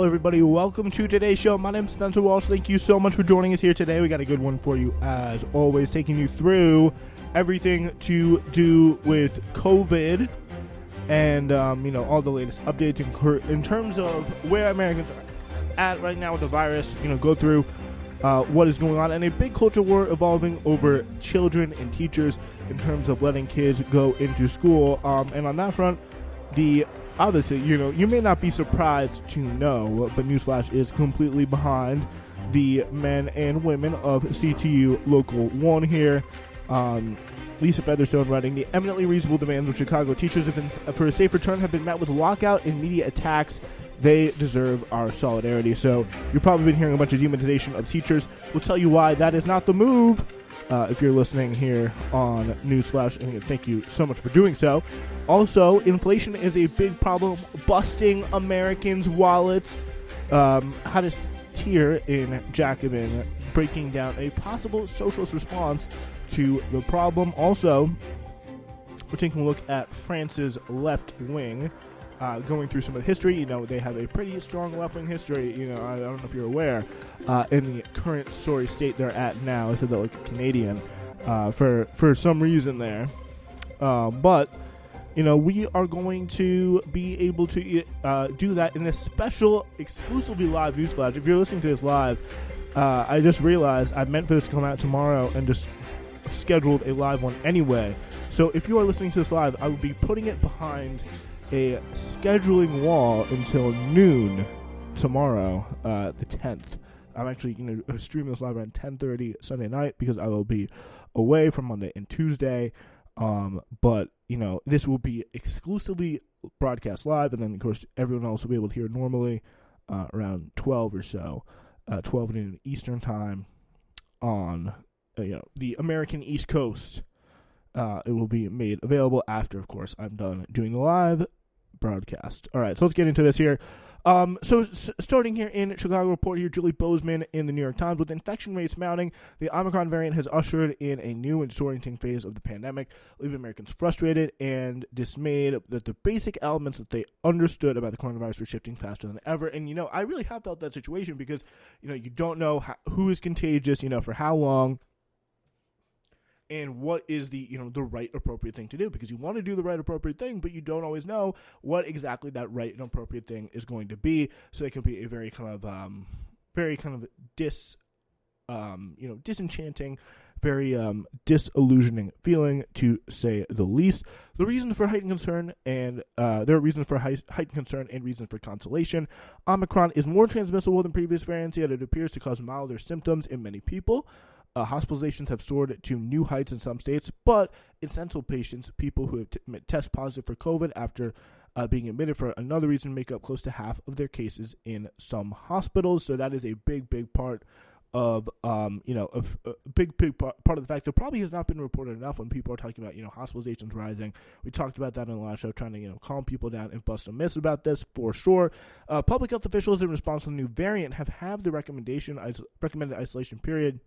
Hello, everybody. Welcome to today's show. My name is Spencer Walsh. Thank you so much for joining us here today. We got a good one for you, as always, taking you through everything to do with COVID and, all the latest updates in terms of where Americans are at right now with the virus, go through what is going on, and a big culture war evolving over children and teachers in terms of letting kids go into school. And on that front, obviously, you may not be surprised to know, but Newsflash is completely behind the men and women of CTU Local 1 here. Lisa Featherstone writing, the eminently reasonable demands of Chicago teachers for a safe return have been met with lockout and media attacks. They deserve our solidarity. So you've probably been hearing a bunch of demonization of teachers. We'll tell you why that is not the move. If you're listening here on Newsflash, and thank you so much for doing so. Also, inflation is a big problem, busting Americans' wallets. Hottest tier in Jacobin, breaking down a possible socialist response to the problem. Also, we're taking a look at France's left wing, going through some of the history. They have a pretty strong left-wing history. I don't know if you're aware, in the current sorry state they're at now. I said that like a Canadian, for some reason there. But we are going to be able to do that in a special, exclusively live Newsflash. If you're listening to this live, I just realized I meant for this to come out tomorrow and just scheduled a live one anyway. So if you are listening to this live, I will be putting it behind a scheduling wall until noon tomorrow, the 10th. I'm actually going to stream this live around 10:30 Sunday night because I will be away from Monday and Tuesday. But this will be exclusively broadcast live, and then of course everyone else will be able to hear normally around 12 or so, 12 noon Eastern time on the American East Coast. It will be made available after, of course, I'm done doing the live broadcast. All right, so let's get into this here. Starting here in Chicago, report here, Julie Bozeman in the New York Times. With infection rates mounting, the Omicron variant has ushered in a new and disorienting phase of the pandemic, leaving Americans frustrated and dismayed that the basic elements that they understood about the coronavirus were shifting faster than ever. And, I really have felt that situation because, you don't know who is contagious, for how long, and what is the right appropriate thing to do, because you want to do the right appropriate thing, but you don't always know what exactly that right and appropriate thing is going to be. So it can be a very kind of disenchanting, very disillusioning feeling, to say the least. The reason for heightened concern, and there are reasons for heightened concern and reasons for consolation. Omicron is more transmissible than previous variants, yet it appears to cause milder symptoms in many people. Hospitalizations have soared to new heights in some states, but essential patients, people who have test positive for COVID after being admitted for another reason, make up close to half of their cases in some hospitals. So that is a big part of, a big part of the fact that probably has not been reported enough when people are talking about, hospitalizations rising. We talked about that in the last show, trying to, calm people down and bust some myths about this for sure. Public health officials in response to the new variant have had the recommended isolation period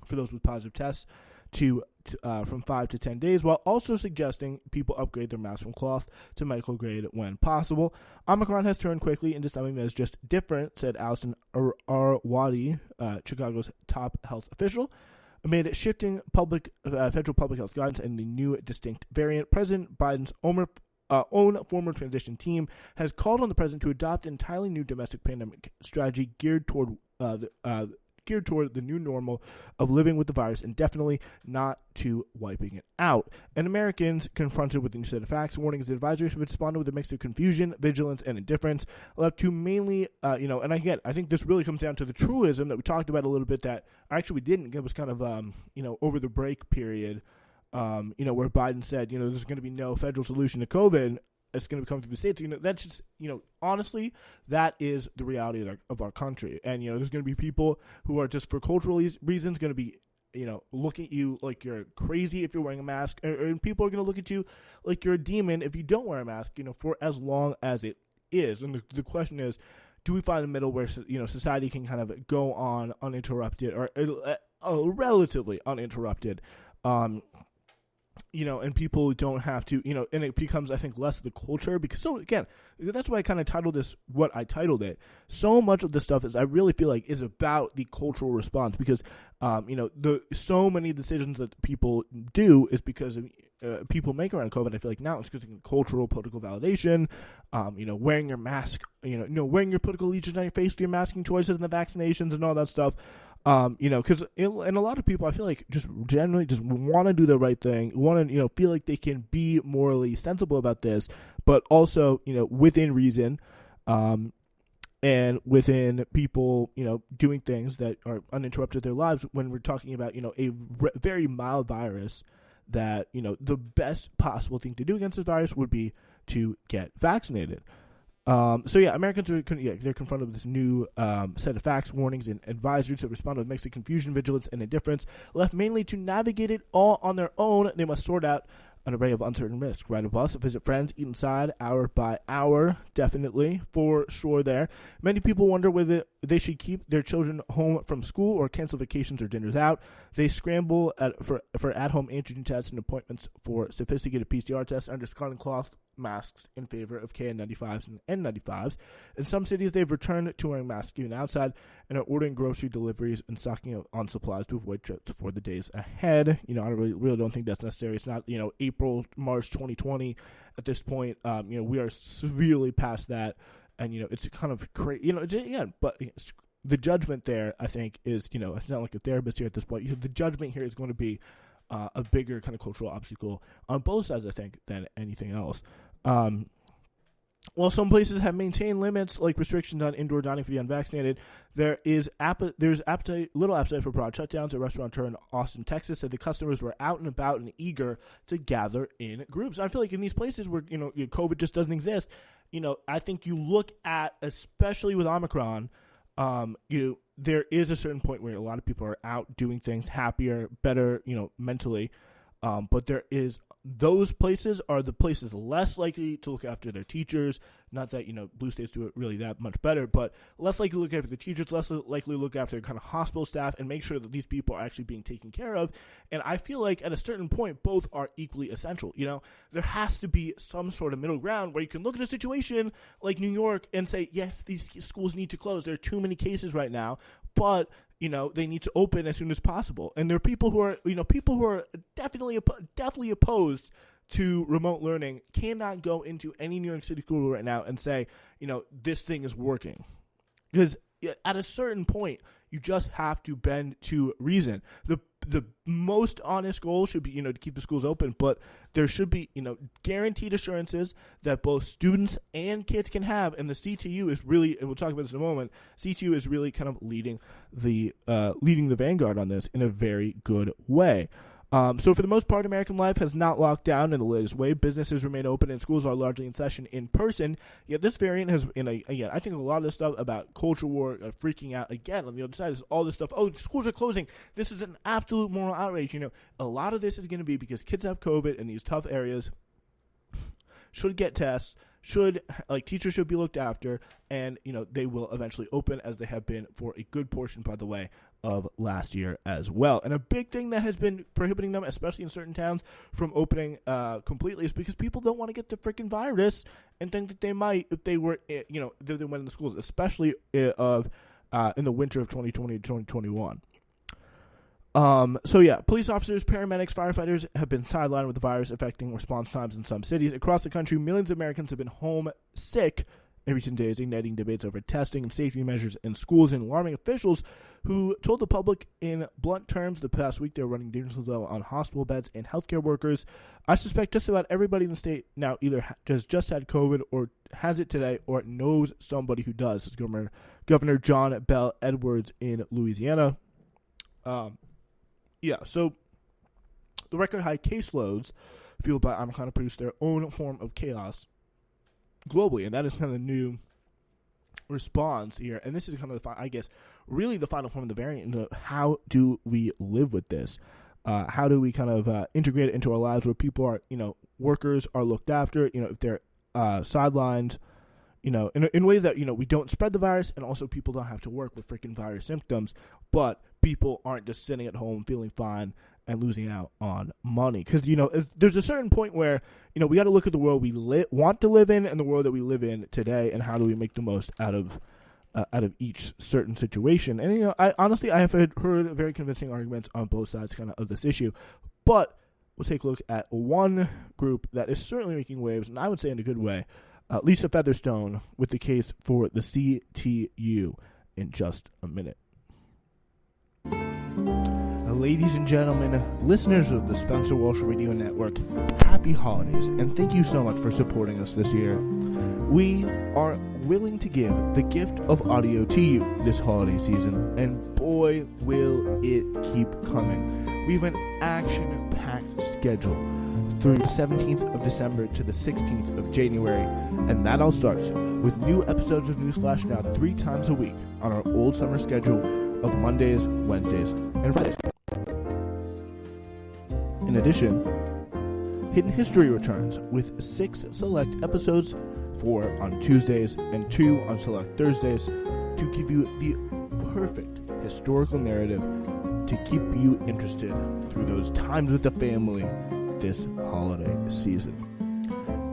for those with positive tests to from 5 to 10 days, while also suggesting people upgrade their masks from cloth to medical grade when possible. Omicron has turned quickly into something that is just different, said Allison Arwady, Chicago's top health official. Amid shifting federal public health guidance and the new distinct variant, President Biden's own former transition team has called on the president to adopt an entirely new domestic pandemic strategy geared toward the new normal of living with the virus indefinitely, not to wiping it out. And Americans confronted with the new set of facts, warnings, and advisories have responded with a mix of confusion, vigilance, and indifference, left to mainly, and again, I think this really comes down to the truism that we talked about a little bit that actually we didn't. It was kind of, over the break period, where Biden said, there's going to be no federal solution to COVID. It's going to come through the states. That's just, honestly, that is the reality of our country. And, there's going to be people who are just for cultural reasons going to be, look at you like you're crazy if you're wearing a mask. And people are going to look at you like you're a demon if you don't wear a mask, for as long as it is. And the question is, do we find a middle where, society can kind of go on uninterrupted or relatively uninterrupted, and people don't have to, and it becomes, I think, less of the culture because, so again, that's why I kind of titled this what I titled it. So much of this stuff is, I really feel like, is about the cultural response because, so many decisions that people do is because of, people make around COVID. I feel like now it's because of cultural, political validation, wearing your mask, wearing your political allegiance on your face, your masking choices and the vaccinations and all that stuff. Because and a lot of people, I feel like, just generally just want to do the right thing, want to, feel like they can be morally sensible about this, but also, within reason, and within people, doing things that are uninterrupted their lives. When we're talking about, a very mild virus, that, the best possible thing to do against this virus would be to get vaccinated. Americans are they're confronted with this new set of facts, warnings, and advisories to respond with mixed confusion, vigilance, and indifference. Left mainly to navigate it all on their own, they must sort out an array of uncertain risks. Ride a bus, visit friends, eat inside, hour by hour, definitely, for sure there. Many people wonder whether they should keep their children home from school or cancel vacations or dinners out. They scramble for at-home antigen tests and appointments for sophisticated PCR tests under scarlet cloth masks in favor of KN95s and N95s. In some cities, they've returned to wearing masks even outside and are ordering grocery deliveries and stocking up on supplies to avoid trips for the days ahead. I really don't think that's necessary. It's not, April, March 2020 at this point. We are severely past that, and, it's kind of crazy, but the judgment there, I think, is, it's not like a therapist here at this point. The judgment here is going to be a bigger kind of cultural obstacle on both sides, I think, than anything else. While some places have maintained limits like restrictions on indoor dining for the unvaccinated, there's little appetite for broad shutdowns. A restaurateur in Austin, Texas, said the customers were out and about and eager to gather in groups. I feel like in these places where COVID just doesn't exist, I think you look at, especially with Omicron, there is a certain point where a lot of people are out doing things, happier, better, mentally, but those places are the places less likely to look after their teachers. Not that, blue states do it really that much better, but less likely to look after the teachers, less likely to look after kind of hospital staff and make sure that these people are actually being taken care of. And I feel like at a certain point, both are equally essential. There has to be some sort of middle ground where you can look at a situation like New York and say, yes, these schools need to close. There are too many cases right now, but they need to open as soon as possible. And there are people who are definitely opposed to remote learning cannot go into any New York City school right now and say, this thing is working. Because at a certain point, you just have to bend to reason. The most honest goal should be, to keep the schools open, but there should be, guaranteed assurances that both students and kids can have. And the CTU is really, and we'll talk about this in a moment, CTU is really kind of leading the vanguard on this in a very good way. So for the most part, American life has not locked down in the latest wave. Businesses remain open and schools are largely in session in person. Yet this variant has, I think a lot of this stuff about culture war, freaking out, again, on the other side is all this stuff. Oh, schools are closing. This is an absolute moral outrage. A lot of this is going to be because kids have COVID in these tough areas, should get tests, teachers should be looked after, and, they will eventually open as they have been for a good portion, by the way, of last year as well. And a big thing that has been prohibiting them, especially in certain towns, from opening completely is because people don't want to get the freaking virus and think that they might if they were, if they went in the schools, especially in the winter of 2020 to 2021. Police officers, paramedics, firefighters have been sidelined with the virus affecting response times in some cities. Across the country, millions of Americans have been home sick in recent days, igniting debates over testing and safety measures in schools and alarming officials who told the public in blunt terms the past week they're running dangerously low on hospital beds and healthcare workers. I suspect just about everybody in the state now either has just had COVID or has it today or knows somebody who does. It's Governor John Bell Edwards in Louisiana. So the record high caseloads fueled by Omicron have produced their own form of chaos globally, and that is kind of the new response here. And this is kind of really the final form of the variant. Into how do we live with this? How do we kind of integrate it into our lives where people are, workers are looked after, if they're sidelined, in ways that, we don't spread the virus, and also people don't have to work with freaking virus symptoms, but people aren't just sitting at home feeling fine and losing out on money. Because, there's a certain point where, we got to look at the world we want to live in and the world that we live in today, and how do we make the most out of each certain situation. And, I have heard very convincing arguments on both sides kind of of this issue. But we'll take a look at one group that is certainly making waves, and I would say in a good way, Lisa Featherstone, with the case for the CTU in just a minute. Ladies and gentlemen, listeners of the Spencer Walsh Radio Network, happy holidays, and thank you so much for supporting us this year. We are willing to give the gift of audio to you this holiday season, and boy, will it keep coming. We have an action-packed schedule through the 17th of December to the 16th of January, and that all starts with new episodes of Newsflash Now 3 times a week on our old summer schedule of Mondays, Wednesdays, and Fridays. In addition, Hidden History returns with 6 select episodes, 4 on Tuesdays and 2 on select Thursdays, to give you the perfect historical narrative to keep you interested through those times with the family this holiday season.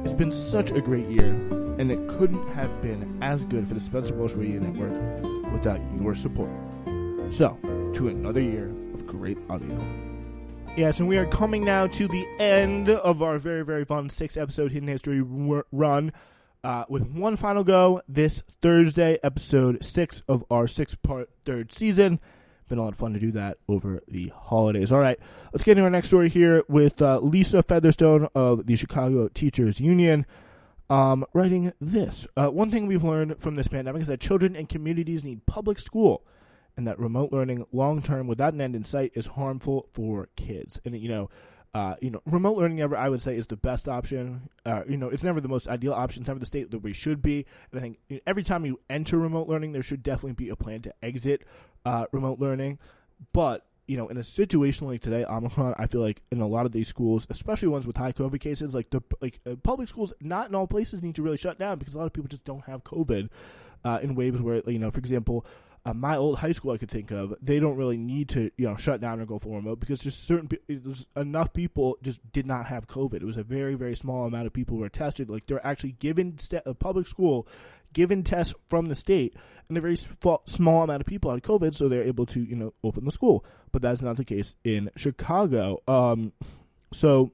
It's been such a great year, and it couldn't have been as good for the Spencer Walsh Radio Network without your support. So, to another year of great audio. Yes, and we are coming now to the end of our very, very fun 6-episode Hidden History run, with one final go this Thursday, episode 6 of our 6-part third season. Been a lot of fun to do that over the holidays. All right, let's get into our next story here with Lisa Featherstone of the Chicago Teachers Union, writing this. One thing we've learned from this pandemic is that children and communities need public school, and that remote learning long-term without an end in sight is harmful for kids. And, remote learning never, I would say, is the best option. It's never the most ideal option. It's never the state that we should be. And I think every time you enter remote learning, there should definitely be a plan to exit remote learning. But, in a situation like today, Omicron, I feel like in a lot of these schools, especially ones with high COVID cases, public schools, not in all places need to really shut down because a lot of people just don't have COVID in waves where, for example, my old high school I could think of, they don't really need to, shut down or go full remote because just there's enough people just did not have COVID. It was a very, very small amount of people who were tested. Like, they're actually given a public school, given tests from the state, and a very small amount of people had COVID, so they're able to, open the school. But that's not the case in Chicago. So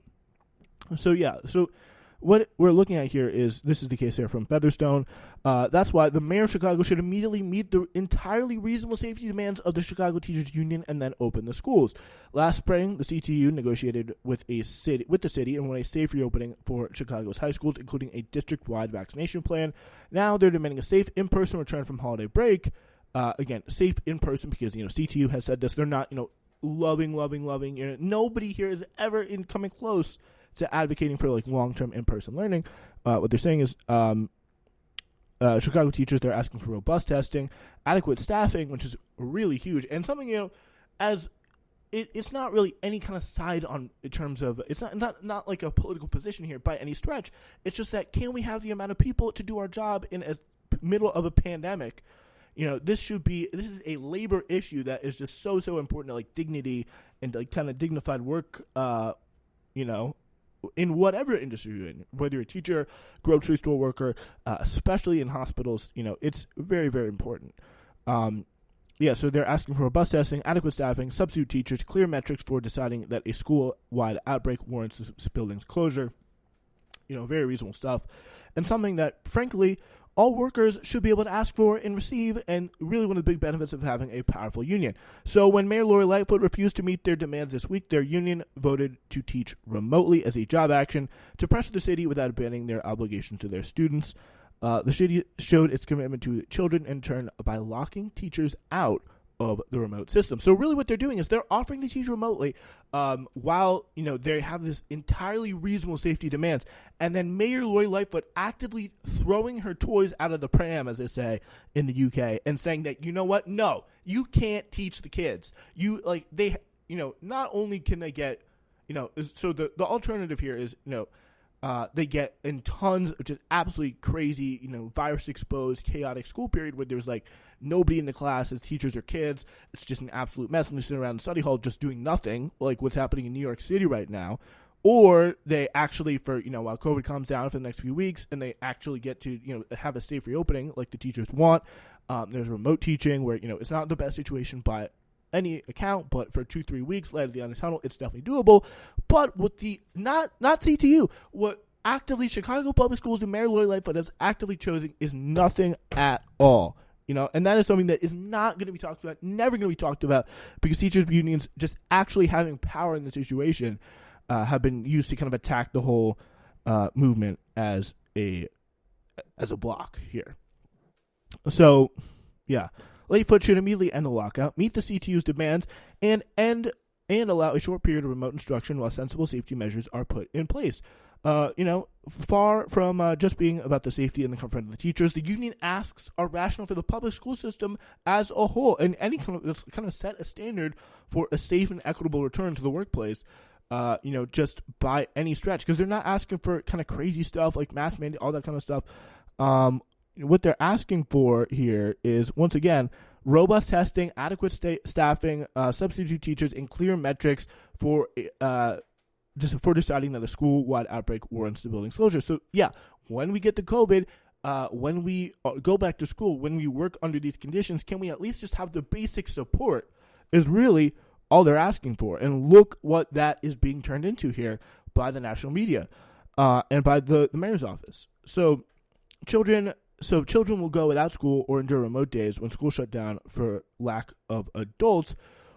what we're looking at here is, this is the case here from Featherstone. That's why the mayor of Chicago should immediately meet the entirely reasonable safety demands of the Chicago Teachers Union and then open the schools. Last spring, the CTU negotiated with the city and won a safe reopening for Chicago's high schools, including a district-wide vaccination plan. Now they're demanding a safe in-person return from holiday break. Again, safe in person because, CTU has said this. They're not, loving. Nobody here is ever coming close to advocating for long-term in-person learning. What they're saying is Chicago teachers, they're asking for robust testing, adequate staffing, which is really huge, and something, it's not really any kind of side on in terms of, it's not like a political position here by any stretch. It's just that, can we have the amount of people to do our job in a middle of a pandemic? This is a labor issue that is just so important to dignity and kind of dignified work, in whatever industry you're in, whether you're a teacher, grocery store worker, especially in hospitals, it's very, very important. So they're asking for robust testing, adequate staffing, substitute teachers, clear metrics for deciding that a school-wide outbreak warrants this building's closure. Very reasonable stuff. And something that, frankly, all workers should be able to ask for and receive, and really one of the big benefits of having a powerful union. So when Mayor Lori Lightfoot refused to meet their demands this week, their union voted to teach remotely as a job action to pressure the city without abandoning their obligations to their students. The city showed its commitment to children in turn by locking teachers out of the remote system. So really what they're doing is they're offering to teach remotely while, they have this entirely reasonable safety demands. And then Mayor Lori Lightfoot actively throwing her toys out of the pram, as they say in the UK, and saying that, no, you can't teach the kids. Not only can they get, so the alternative here is, they get in tons of just absolutely crazy, virus exposed, chaotic school period where there's like nobody in the classes, teachers or kids. It's just an absolute mess. And they sit around the study hall just doing nothing, like what's happening in New York City right now. Or they actually, while COVID calms down for the next few weeks, and they actually get to, have a safe reopening like the teachers want. There's remote teaching where, it's not the best situation by any account, but for 2-3 weeks, light at the end of the tunnel, it's definitely doable. But with the, not CTU, what actively Chicago Public Schools and Mayor Lori Lightfoot has actively chosen is nothing at all. And that is something that is not going to be talked about, never going to be talked about, because teachers' unions just actually having power in the situation have been used to kind of attack the whole movement as a block here. So, yeah, Lightfoot should immediately end the lockout, meet the CTU's demands, and allow a short period of remote instruction while sensible safety measures are put in place. Far from just being about the safety and the comfort of the teachers, the union asks are rational for the public school system as a whole, and any kind of set a standard for a safe and equitable return to the workplace. Just by any stretch, because they're not asking for kind of crazy stuff like mask mandate, all that kind of stuff. What they're asking for here is, once again, robust testing, adequate staffing, substitute teachers, and clear metrics for deciding that a school-wide outbreak warrants the building's closure. So, yeah, when we get the COVID, when we go back to school, when we work under these conditions, can we at least just have the basic support is really all they're asking for. And look what that is being turned into here by the national media and by the mayor's office. So children will go without school or endure remote days when school shut down for lack of adults,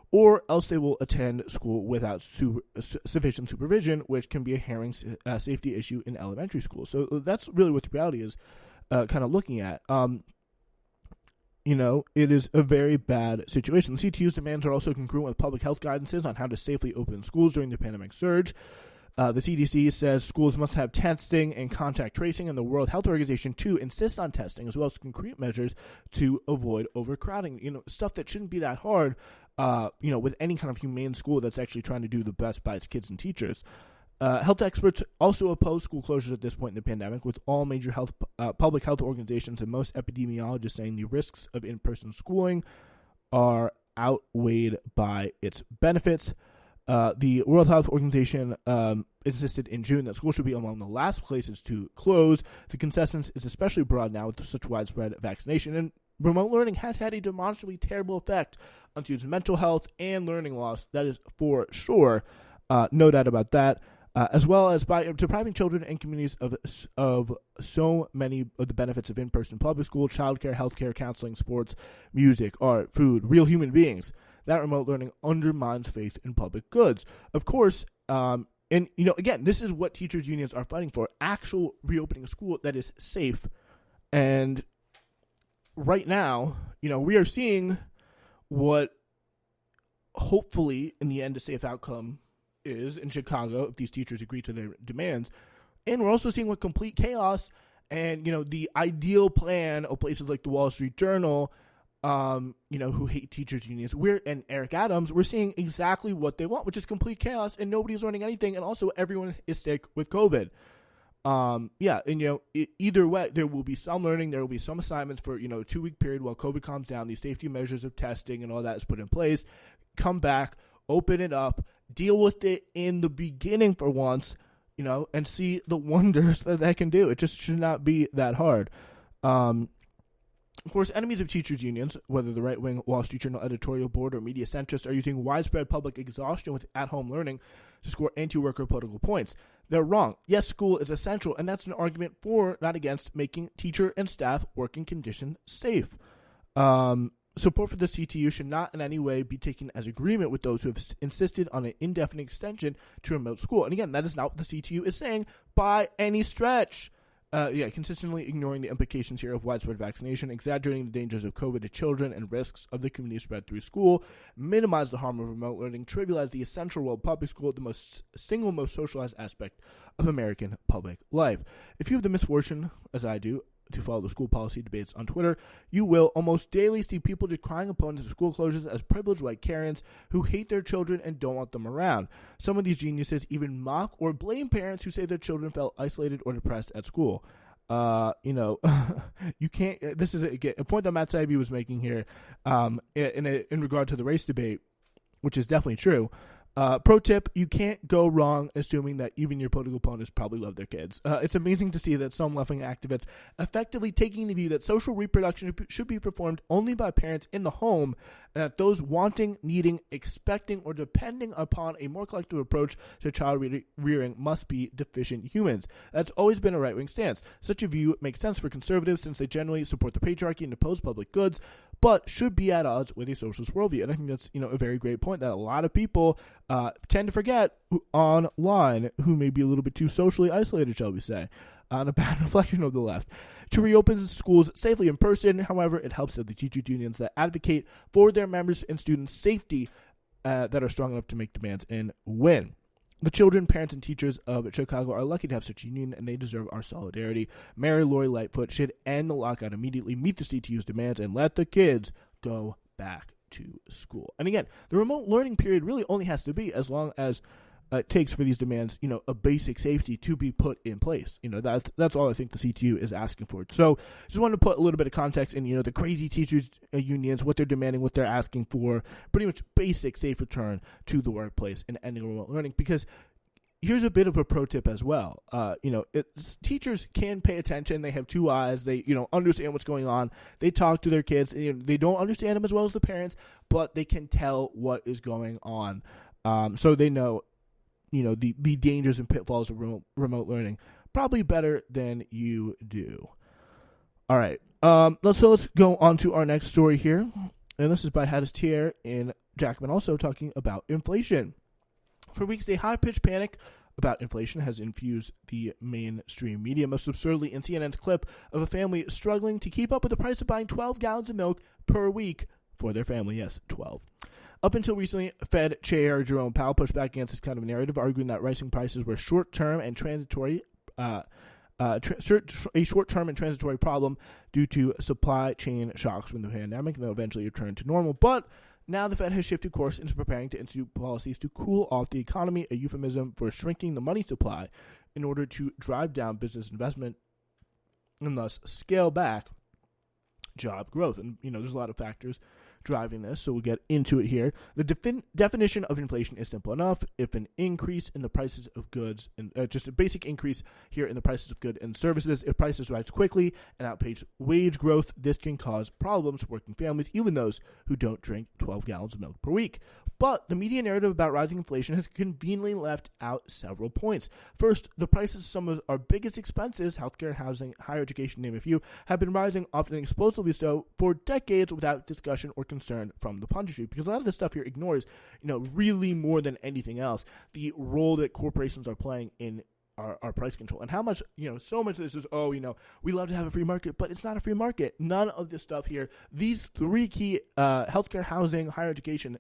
or else they will attend school without sufficient supervision, which can be a herring safety issue in elementary school. So that's really what the reality is kind of looking at. It is a very bad situation. The CTU's demands are also congruent with public health guidances on how to safely open schools during the pandemic surge. The CDC says schools must have testing and contact tracing, and the World Health Organization, too, insists on testing as well as concrete measures to avoid overcrowding. Stuff that shouldn't be that hard, with any kind of humane school that's actually trying to do the best by its kids and teachers. Health experts also oppose school closures at this point in the pandemic, with all major public health organizations and most epidemiologists saying the risks of in-person schooling are outweighed by its benefits. The World Health Organization insisted in June that schools should be among the last places to close. The consensus is especially broad now with such widespread vaccination, and remote learning has had a demonstrably terrible effect on students' mental health and learning loss. That is for sure. No doubt about that. As well as by depriving children and communities of so many of the benefits of in-person public school, childcare, healthcare, counseling, sports, music, art, food, real human beings. That remote learning undermines faith in public goods. Of course, again, this is what teachers' unions are fighting for, actual reopening of school that is safe. And right now, we are seeing what hopefully in the end a safe outcome is in Chicago if these teachers agree to their demands. And we're also seeing what complete chaos and, the ideal plan of places like the Wall Street Journal, who hate teachers unions, and Eric Adams, we're seeing exactly what they want, which is complete chaos, and nobody's learning anything, and also everyone is sick with COVID. Either way, there will be some learning, there will be some assignments for, a 2-week period while COVID calms down, these safety measures of testing and all that is put in place, come back, open it up, deal with it in the beginning for once, and see the wonders that can do. It just should not be that hard. Of course, enemies of teachers' unions, whether the right-wing Wall Street Journal editorial board or media centrists, are using widespread public exhaustion with at-home learning to score anti-worker political points. They're wrong. Yes, school is essential, and that's an argument for, not against, making teacher and staff working conditions safe. Support for the CTU should not in any way be taken as agreement with those who have insisted on an indefinite extension to remote school. And again, that is not what the CTU is saying by any stretch. Consistently ignoring the implications here of widespread vaccination, exaggerating the dangers of COVID to children and risks of the community spread through school, minimize the harm of remote learning, trivialize the essential role of public school, the single most socialized aspect of American public life. If you have the misfortune, as I do, to follow the school policy debates on Twitter, you will almost daily see people decrying opponents of school closures as privileged white Karens who hate their children and don't want them around. Some of these geniuses even mock or blame parents who say their children felt isolated or depressed at school. You can't. This is a point that Matt Taibbi was making here, in regard to the race debate, which is definitely true. Pro tip, you can't go wrong assuming that even your political opponents probably love their kids. It's amazing to see that some left-wing activists effectively taking the view that social reproduction should be performed only by parents in the home, and that those wanting, needing, expecting, or depending upon a more collective approach to child rearing must be deficient humans. That's always been a right-wing stance. Such a view makes sense for conservatives since they generally support the patriarchy and oppose public goods, but should be at odds with a socialist worldview. And I think that's, a very great point that a lot of people tend to forget online, who may be a little bit too socially isolated, shall we say, on a bad reflection of the left. To reopen schools safely in person, however, it helps that the teachers' unions that advocate for their members' and students' safety that are strong enough to make demands and win. The children, parents, and teachers of Chicago are lucky to have such a union, and they deserve our solidarity. Mayor Lori Lightfoot should end the lockout immediately, meet the CTU's demands, and let the kids go back to school. And again, the remote learning period really only has to be as long as it takes for these demands, a basic safety to be put in place. That's all I think the CTU is asking for. So just wanted to put a little bit of context in, the crazy teachers unions, what they're demanding, what they're asking for, pretty much basic safe return to the workplace and ending remote learning. Because here's a bit of a pro tip as well. Teachers can pay attention. They have two eyes. They, understand what's going on. They talk to their kids. They don't understand them as well as the parents, but they can tell what is going on. So they know, the dangers and pitfalls of remote learning probably better than you do. All right. Let's go on to our next story here. And this is by Hadis and Jackman, also talking about inflation. For weeks, a high-pitched panic about inflation has infused the mainstream media, most absurdly in CNN's clip of a family struggling to keep up with the price of buying 12 gallons of milk per week for their family. Yes, 12. Up until recently, Fed Chair Jerome Powell pushed back against this kind of narrative, arguing that rising prices were short-term and transitory, a short-term and transitory problem due to supply chain shocks from the pandemic, and they'll eventually return to normal. But now the Fed has shifted course into preparing to institute policies to cool off the economy, a euphemism for shrinking the money supply in order to drive down business investment and thus scale back job growth. And, there's a lot of factors driving this, so we'll get into it here. The definition of inflation is simple enough. If an increase in the prices of goods, and just a basic increase here in the prices of goods and services, if prices rise quickly and outpace wage growth, this can cause problems for working families, even those who don't drink 12 gallons of milk per week. But the media narrative about rising inflation has conveniently left out several points. First, the prices of some of our biggest expenses, healthcare, housing, higher education, name a few, have been rising, often explosively so, for decades without discussion or concern from the punditry. Because a lot of this stuff here ignores, really more than anything else, the role that corporations are playing in our price control, and how much, so much of this is, we love to have a free market, but it's not a free market. None of this stuff here, these three key, healthcare, housing, higher education,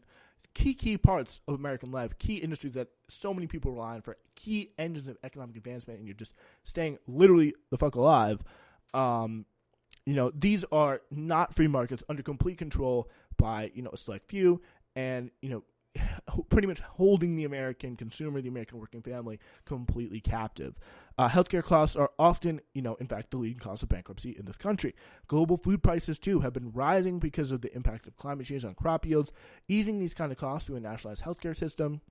key parts of American life, key industries that so many people rely on for key engines of economic advancement, and you're just staying literally the fuck alive. These are not free markets under complete control by, a select few, and, pretty much holding the American consumer, the American working family, completely captive. Healthcare costs are often, in fact, the leading cause of bankruptcy in this country. Global food prices, too, have been rising because of the impact of climate change on crop yields. Easing these kind of costs through a nationalized healthcare system,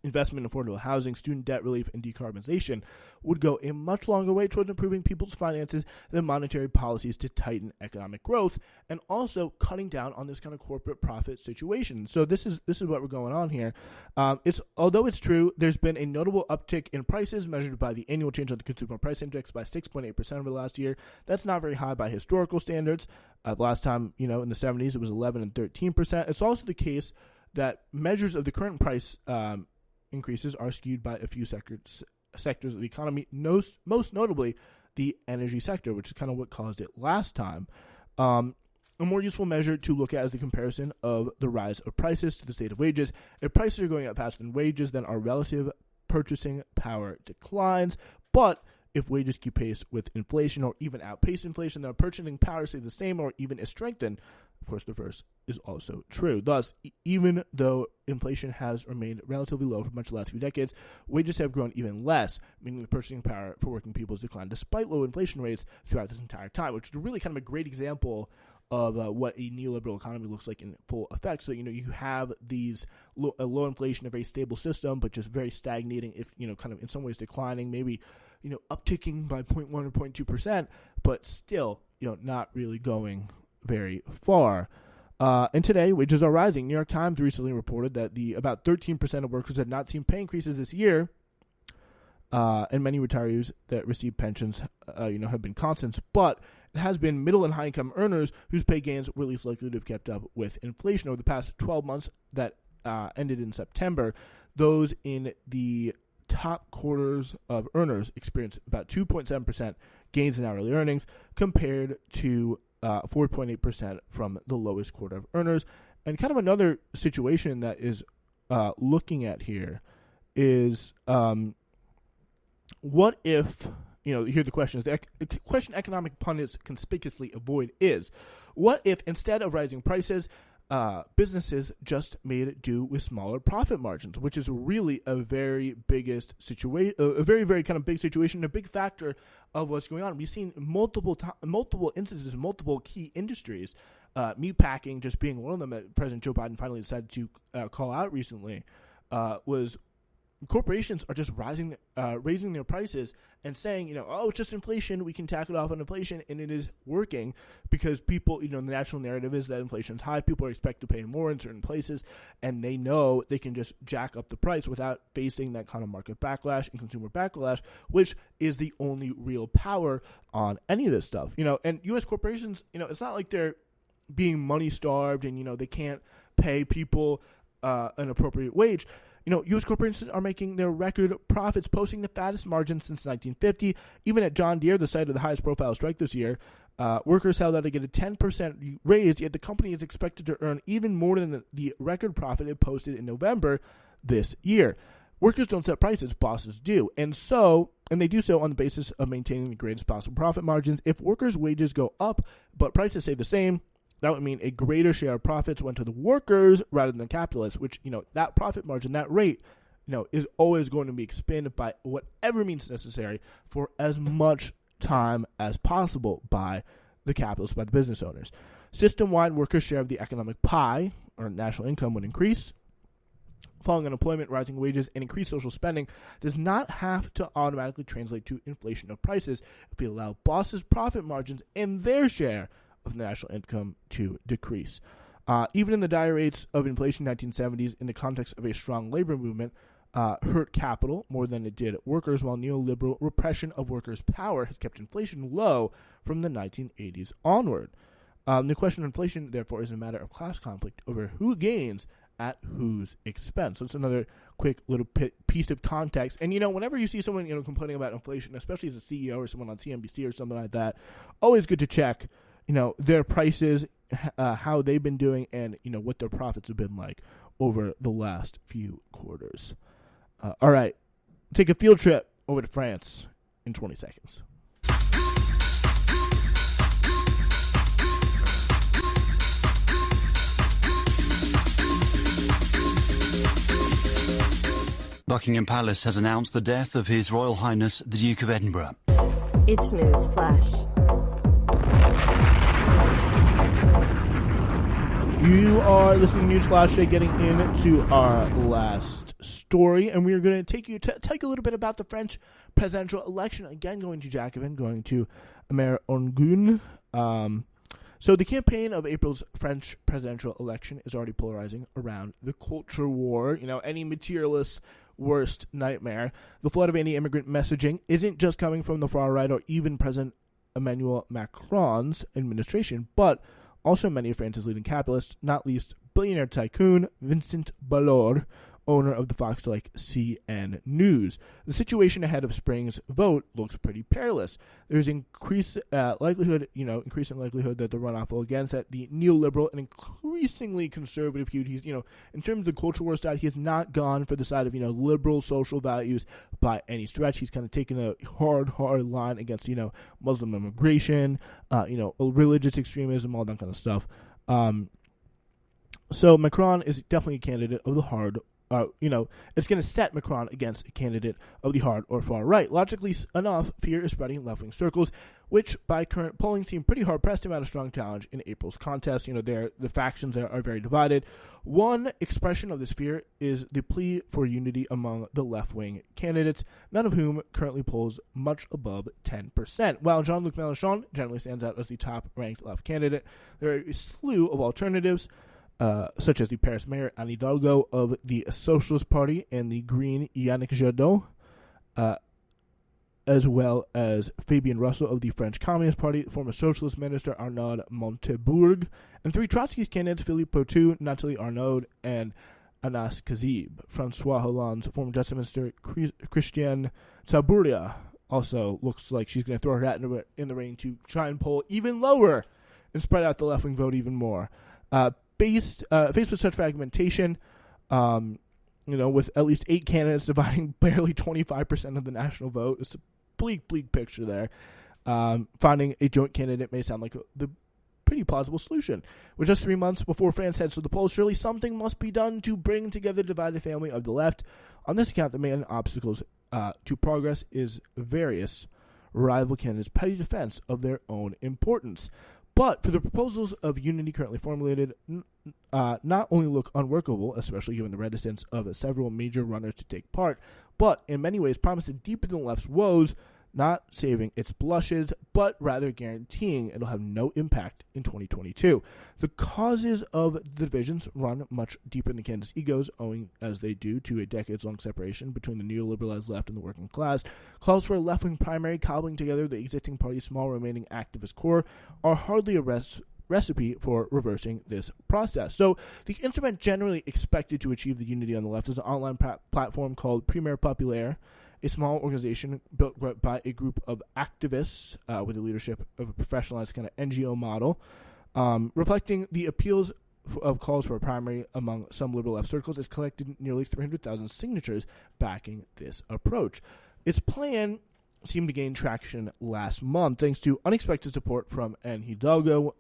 investment in affordable housing, student debt relief, and decarbonization would go a much longer way towards improving people's finances than monetary policies to tighten economic growth, and also cutting down on this kind of corporate profit situation. So this is what we're going on here. Although it's true, there's been a notable uptick in prices measured by the annual change of the Consumer Price Index by 6.8% over the last year. That's not very high by historical standards. The last time, in the 70s, it was 11 and 13%. It's also the case that measures of the current price increases are skewed by a few sectors of the economy, most notably the energy sector, which is kind of what caused it last time. A more useful measure to look at is the comparison of the rise of prices to the state of wages. If prices are going up faster than wages, then our relative purchasing power declines. But if wages keep pace with inflation or even outpace inflation, their purchasing power stays the same or even is strengthened. Of course, the first is also true. Thus, even though inflation has remained relatively low for much of the last few decades, wages have grown even less, meaning the purchasing power for working people has declined despite low inflation rates throughout this entire time, which is really kind of a great example of what a neoliberal economy looks like in full effect. So, you have these low inflation, a very stable system, but just very stagnating, if, kind of in some ways declining, maybe, upticking by 0.1 or 0.2%, but still, not really going very far. And today, wages are rising. New York Times recently reported that about 13% of workers had not seen pay increases this year, and many retirees that receive pensions, have been constants. But it has been middle and high income earners whose pay gains were least likely to have kept up with inflation over the past 12 months that ended in September. Those in the top quarters of earners experienced about 2.7% gains in hourly earnings compared to 4.8% from the lowest quarter of earners. And kind of another situation that is looking at here is what if, here the question is, the question economic pundits conspicuously avoid is, what if instead of rising prices, businesses just made do with smaller profit margins, which is really a very biggest situation, a very, very kind of big situation, a big factor of what's going on. We've seen multiple instances, multiple key industries, meatpacking just being one of them that President Joe Biden finally decided to call out recently, was corporations are just raising their prices and saying, it's just inflation, we can tack it off on inflation, and it is working because people, the national narrative is that inflation is high, people are expected to pay more in certain places, and they know they can just jack up the price without facing that kind of market backlash and consumer backlash, which is the only real power on any of this stuff. And U.S. corporations, it's not like they're being money starved and, they can't pay people an appropriate wage. U.S. corporations are making their record profits, posting the fattest margins since 1950. Even at John Deere, the site of the highest profile strike this year, workers held out to get a 10% raise, yet the company is expected to earn even more than the record profit it posted in November this year. Workers don't set prices, bosses do. And they do so on the basis of maintaining the greatest possible profit margins. If workers' wages go up, but prices stay the same, that would mean a greater share of profits went to the workers rather than the capitalists, which, that profit margin, that rate, is always going to be expanded by whatever means necessary for as much time as possible by the capitalists, by the business owners. System-wide, workers' share of the economic pie, or national income, would increase. Falling unemployment, rising wages, and increased social spending does not have to automatically translate to inflation of prices if we allow bosses' profit margins and their share of national income to decrease. Even in the dire rates of inflation in the 1970s, in the context of a strong labor movement, hurt capital more than it did workers, while neoliberal repression of workers' power has kept inflation low from the 1980s onward. The question of inflation, therefore, is a matter of class conflict over who gains at whose expense. So it's another quick little piece of context. And, whenever you see someone, complaining about inflation, especially as a CEO or someone on CNBC or something like that, always good to check their prices, how they've been doing, and, what their profits have been like over the last few quarters. All right. Take a field trip over to France in 20 seconds. Buckingham Palace has announced the death of His Royal Highness the Duke of Edinburgh. It's news flash. You are listening to Newsflash today, getting into our last story, and we are going to take you to take a little bit about the French presidential election. Again, going to Jacobin, going to Amer Ongun. So the campaign of April's French presidential election is already polarizing around the culture war, any materialist's worst nightmare. The flood of anti-immigrant messaging isn't just coming from the far right or even President Emmanuel Macron's administration, but also many of France's leading capitalists, not least billionaire tycoon Vincent Bolloré, owner of the Fox-like CN News. The situation ahead of spring's vote looks pretty perilous. There's increasing likelihood that the runoff will again set the neoliberal and increasingly conservative feud. He's, in terms of the culture war side, he has not gone for the side of, liberal social values by any stretch. He's kind of taken a hard line against, Muslim immigration, religious extremism, all that kind of stuff. So Macron is definitely a candidate of the hard. It's going to set Macron against a candidate of the hard or far right. Logically enough, fear is spreading in left-wing circles, which by current polling seem pretty hard-pressed to mount a strong challenge in April's contest. The factions there are very divided. One expression of this fear is the plea for unity among the left-wing candidates, none of whom currently polls much above 10%. While Jean-Luc Mélenchon generally stands out as the top-ranked left candidate, there are a slew of alternatives, such as the Paris mayor Anne Hidalgo of the Socialist Party and the Green Yannick Jadot, as well as Fabien Roussel of the French Communist Party, former Socialist Minister Arnaud Montebourg, and three Trotskyist candidates Philippe Poutou, Nathalie Arnaud, and Anas Kazib. Francois Hollande's former Justice Minister Christiane Taubira also looks like she's going to throw her hat in the ring to try and poll even lower and spread out the left-wing vote even more. Faced with such fragmentation, with at least 8 candidates dividing barely 25% of the national vote, it's a bleak picture there. Finding a joint candidate may sound like the pretty plausible solution. With just 3 months before France heads to the polls, surely something must be done to bring together the divided family of the left. On this account, the main obstacles to progress is various rival candidates' petty defense of their own importance. But for the proposals of unity currently formulated, not only look unworkable, especially given the reticence of several major runners to take part, but in many ways promise to deepen the left's woes, not saving its blushes, but rather guaranteeing it'll have no impact in 2022. The causes of the divisions run much deeper in the candidates' egos, owing as they do to a decades-long separation between the neoliberalized left and the working class. Calls for a left-wing primary cobbling together the existing party's small remaining activist core are hardly a recipe for reversing this process. So the instrument generally expected to achieve the unity on the left is an online platform called Primaire Populaire, a small organization built by a group of activists with the leadership of a professionalized kind of NGO model, reflecting the appeals of calls for a primary among some liberal left circles. It's collected nearly 300,000 signatures backing this approach. Its plan seemed to gain traction last month thanks to unexpected support from Anne Hidalgo,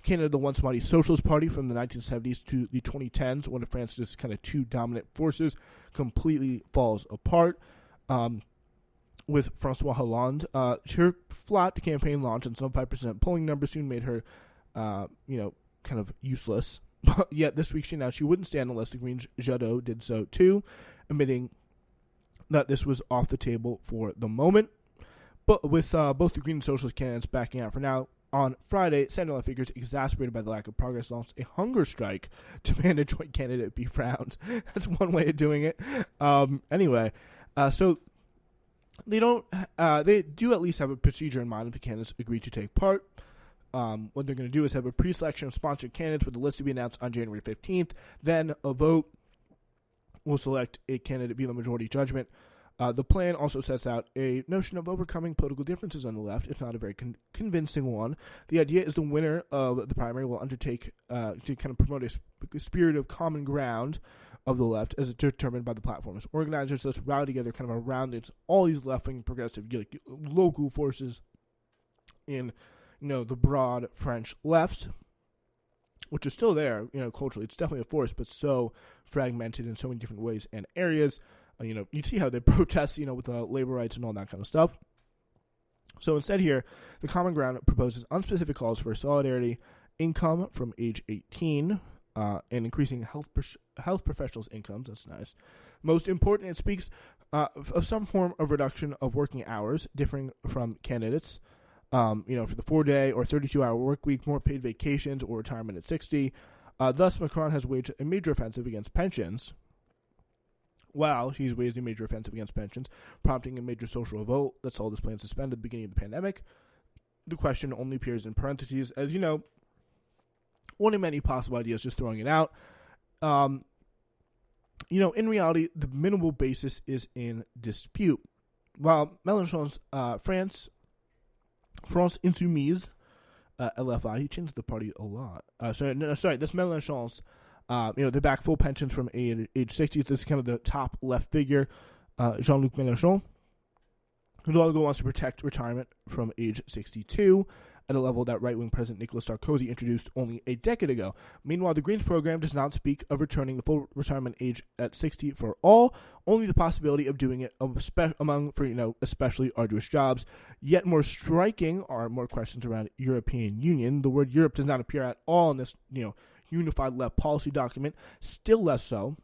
candidate of the once mighty Socialist Party from the 1970s to the 2010s, one of France's kind of two dominant forces completely falls apart. With Francois Hollande, her flat campaign launch and some 5% polling numbers soon made her, kind of useless. Yet this week she announced she wouldn't stand unless the Green Jadot did so too, admitting that this was off the table for the moment. But with both the Green and Socialist candidates backing out for now, on Friday, center-left figures, exasperated by the lack of progress, launched a hunger strike to demand a joint candidate be found. That's one way of doing it. So they don't. They do at least have a procedure in mind if the candidates agree to take part. What they're going to do is have a pre-selection of sponsored candidates with the list to be announced on January 15th. Then a vote will select a candidate via the majority judgment. The plan also sets out a notion of overcoming political differences on the left, if not a very convincing one. The idea is the winner of the primary will undertake to kind of promote a spirit of common ground of the left as determined by the platform's organizers. Let's rally together kind of around all these left-wing progressive local forces in the broad French left, which is still there, culturally. It's definitely a force, but so fragmented in so many different ways and areas. You see how they protest, with labor rights and all that kind of stuff. So instead here, the Common Ground proposes unspecific calls for solidarity, income from age 18, and increasing health professionals' incomes. That's nice. Most important, it speaks of some form of reduction of working hours, differing from candidates. For the 4-day or 32-hour work week, more paid vacations, or retirement at 60. Thus, Macron has waged a major offensive against pensions. While he's waged a major offensive against pensions, prompting a major social revolt that saw this plan suspended at the beginning of the pandemic. The question only appears in parentheses, as one of many possible ideas, just throwing it out. in reality, the minimal basis is in dispute. While Mélenchon's France Insoumise, LFI, he changed the party a lot. This Mélenchon's, they back full pensions from age 60. This is kind of the top left figure, Jean-Luc Mélenchon, who also wants to protect retirement from age 62 at a level that right-wing President Nicolas Sarkozy introduced only a decade ago. Meanwhile, the Greens program does not speak of returning the full retirement age at 60 for all, only the possibility of doing it among especially arduous jobs. Yet more striking are more questions around European Union. The word Europe does not appear at all in this, unified left policy document, still less so.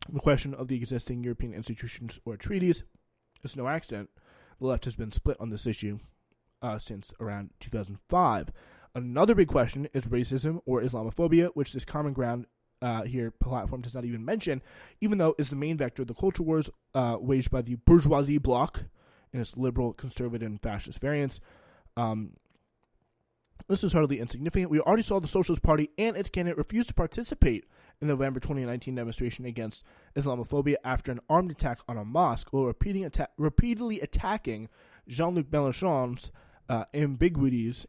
The question of the existing European institutions or treaties is no accident. The left has been split on this issue since around 2005. Another big question is racism or Islamophobia, which this Common Ground platform does not even mention, even though is the main vector of the culture wars waged by the bourgeoisie bloc and its liberal, conservative, and fascist variants. This is hardly insignificant. We already saw the Socialist Party and its candidate refuse to participate in the November 2019 demonstration against Islamophobia after an armed attack on a mosque, while repeatedly attacking Jean-Luc Mélenchon's ambiguities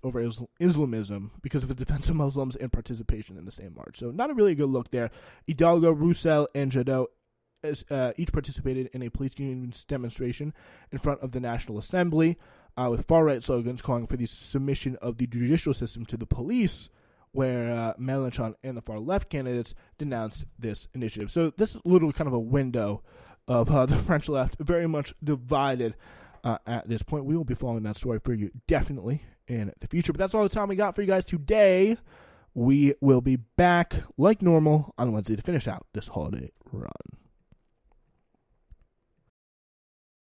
over Islamism because of the defense of Muslims and participation in the same march. So not a really good look there. Hidalgo, Roussel, and Jadot each participated in a police union's demonstration in front of the National Assembly with far-right slogans calling for the submission of the judicial system to the police, where Mélenchon and the far-left candidates denounced this initiative. So this is a little kind of a window of the French left, very much divided at this point. We will be following that story for you definitely in the future. But that's all the time we got for you guys today. We will be back like normal on Wednesday to finish out this holiday run.